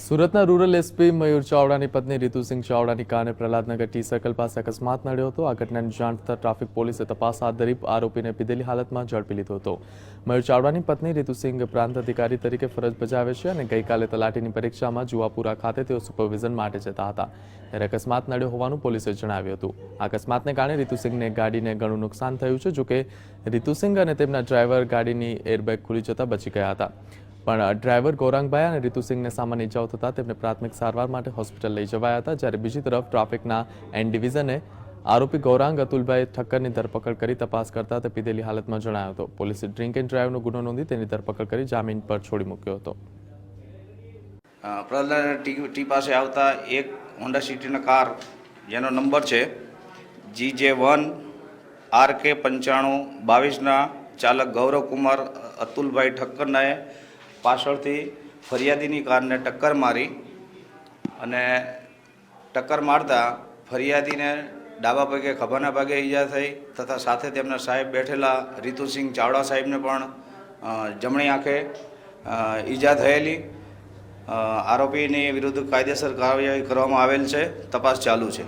સુરતના rural SP મયુર ચાવડાની પત્ની રીતુસિંહ ચાવડાની કારને પ્રહલાદનગર ટી સર્કલ પાસે અકસ્માત નડ્યો હતો। આ ઘટનાની જાણ થતાં ટ્રાફિક પોલીસે તપાસ હાથ ધરી આરોપીને પીધેલી હાલતમાં ઝડપી લીધો હતો। મયુર ચાવડાની પત્ની રીતુસિંહ પ્રાંત અધિકારી તરીકે ફરજ બજાવે છે અને ગઈકાલે તલાટીની પરીક્ષામાં જુવાપુરા ખાતે તેઓ સુપરવિઝન માટે જતા હતા ત્યારે અકસ્માત નડ્યો હોવાનું પોલીસે જણાવ્યું હતું। આ અકસ્માતને કારણે રીતુસિંહને ગાડીને ઘણું નુકસાન થયું છે। જોકે રીતુસિંહ અને તેમના ડ્રાઈવર ગાડીની એરબેગ ખુલી જતા બચી ગયા હતા, પણ ડ્રાઈવર ગૌરાંગભાઈ અને રીતુસિંહને સામાન્ય ઇજાઓ થતાં તેમને પ્રાથમિક સારવાર માટે હોસ્પિટલ લઈ જવાયા હતા। જ્યારે બીજી તરફ ટ્રાફિકના એન ડિવિઝને આરોપી ગૌરાંગ અતુલભાઈ ઠક્કરની ધરપકડ કરી તપાસ કરતા તે પીધેલી હાલતમાં જણાયો હતો। પોલીસે ડ્રિંક એન્ડ ડ્રાઈવનો ગુનો નોંધી તેની ધરપકડ કરી જામીન પર છોડી મૂક્યો હતો। પ્રહલાદ ટી પાસે આવતા એક હોન્ડા સિટીના કાર જેનો નંબર છે GJ1 RK 9522ના ચાલક ગૌરવકુમાર અતુલભાઈ ઠક્કરનાએ પાછળથી ફરિયાદીની કારને ટક્કર મારી અને ટક્કર મારતા ફરિયાદીને ડાબા પગે ખભાના ભાગે ઈજા થઈ તથા સાથે તેમના સાહેબ બેઠેલા રીતુસિંહ ચાવડા સાહેબને પણ જમણી આંખે ઈજા થયેલી। આરોપીની વિરુદ્ધ કાયદેસર કાર્યવાહી કરવામાં આવેલ છે। તપાસ ચાલુ છે।